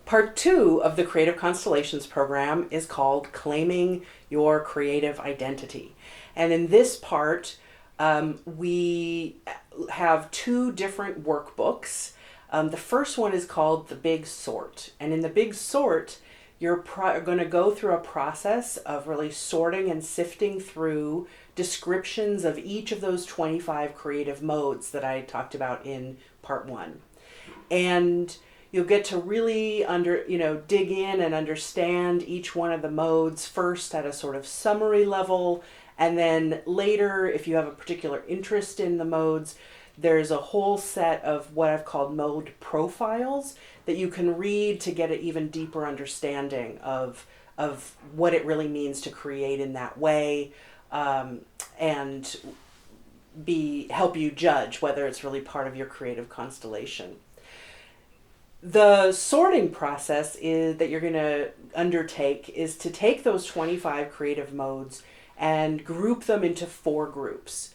Part two of the Creative Constellations Program is called Claiming Your Creative Identity. And in this part, we have two different workbooks. The first one is called The Big Sort. And in The Big Sort, you're going to go through a process of really sorting and sifting through descriptions of each of those 25 creative modes that I talked about in part one. And you'll get to really dig in and understand each one of the modes first at a sort of summary level. And then later, if you have a particular interest in the modes, there's a whole set of what I've called mode profiles that you can read to get an even deeper understanding of what it really means to create in that way, and help you judge whether it's really part of your creative constellation. The sorting process that you're going to undertake is to take those 25 creative modes and group them into 4 groups.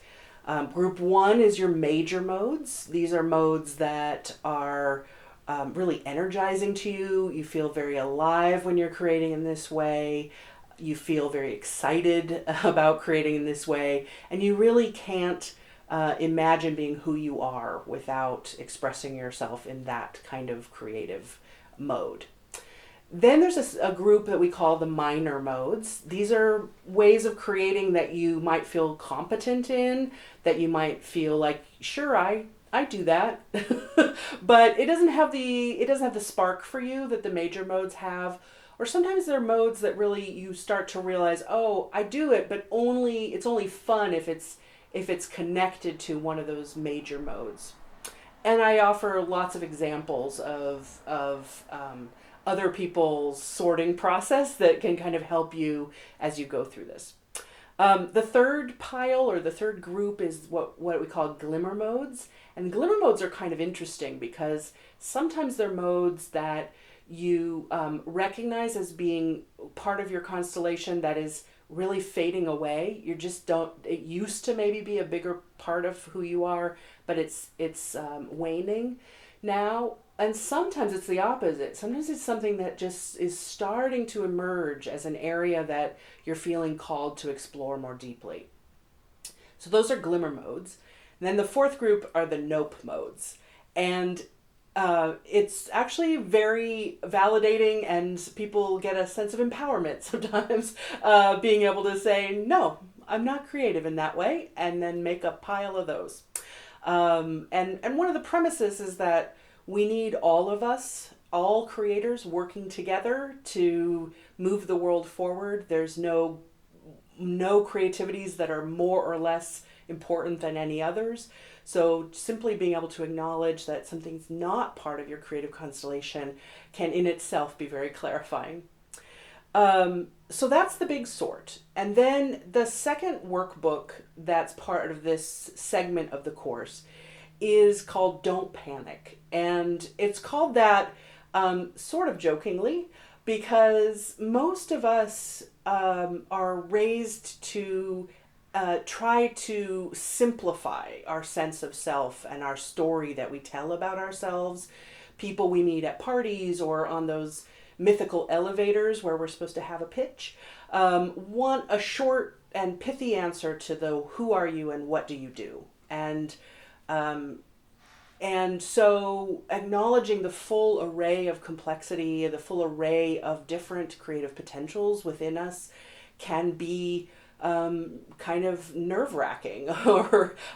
Group 1 is your major modes. These are modes that are really energizing to you. You feel very alive when you're creating in this way. You feel very excited about creating in this way. And you really can't imagine being who you are without expressing yourself in that kind of creative mode. Then there's a group that we call the minor modes. These are ways of creating that you might feel competent in, that you might feel like, sure, I do that, but it doesn't have the spark for you that the major modes have. Or sometimes there are modes that really you start to realize, oh, I do it, but it's only fun if it's connected to one of those major modes. And I offer lots of examples of other people's sorting process that can kind of help you as you go through this. The third pile or the third group is what we call glimmer modes. And glimmer modes are kind of interesting because sometimes they're modes that you recognize as being part of your constellation that is really fading away. It used to maybe be a bigger part of who you are, but it's waning now. And sometimes it's the opposite. Sometimes it's something that just is starting to emerge as an area that you're feeling called to explore more deeply. So those are glimmer modes. And then the fourth group are the nope modes. And it's actually very validating, and people get a sense of empowerment sometimes, being able to say, no, I'm not creative in that way, and then make a pile of those. And one of the premises is that we need all of us, all creators, working together to move the world forward. There's no creativities that are more or less important than any others. So simply being able to acknowledge that something's not part of your creative constellation can in itself be very clarifying. So that's the big sort. And then the second workbook that's part of this segment of the course is called Don't Panic. And it's called that sort of jokingly because most of us are raised to try to simplify our sense of self and our story that we tell about ourselves. People we meet at parties or on those mythical elevators where we're supposed to have a pitch want a short and pithy answer to the who are you and what do you do. And so acknowledging the full array of complexity, the full array of different creative potentials within us can be kind of nerve-wracking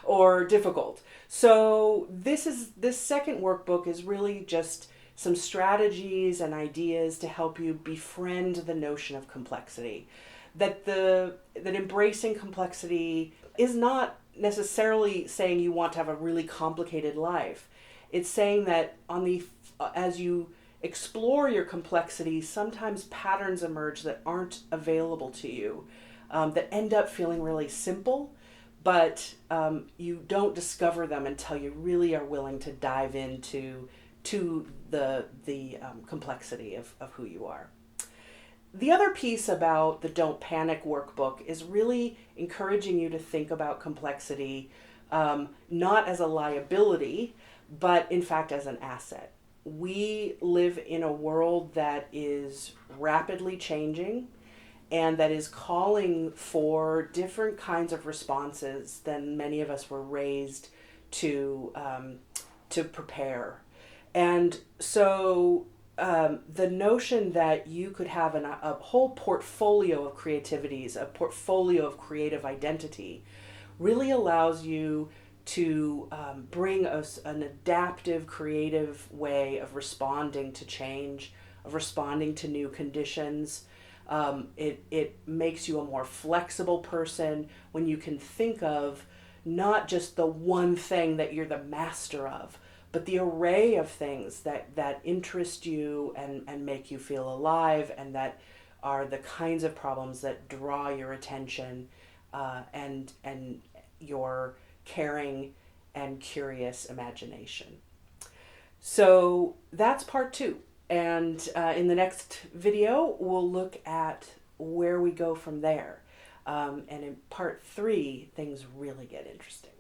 or difficult. So this second workbook is really just some strategies and ideas to help you befriend the notion of complexity. That embracing complexity is not necessarily saying you want to have a really complicated life. It's saying that as you explore your complexity, sometimes patterns emerge that aren't available to you, that end up feeling really simple, but you don't discover them until you really are willing to dive into the complexity of who you are. The other piece about the Don't Panic workbook is really encouraging you to think about complexity not as a liability, but in fact as an asset. we live in a world that is rapidly changing and that is calling for different kinds of responses than many of us were raised to prepare. And so the notion that you could have a whole portfolio of creativities, a portfolio of creative identity, really allows you to bring us an adaptive, creative way of responding to change, of responding to new conditions. It makes you a more flexible person when you can think of not just the one thing that you're the master of, but the array of things that interest you and make you feel alive, and that are the kinds of problems that draw your attention and your caring and curious imagination. So that's part 2. And in the next video, we'll look at where we go from there. And in part 3, things really get interesting.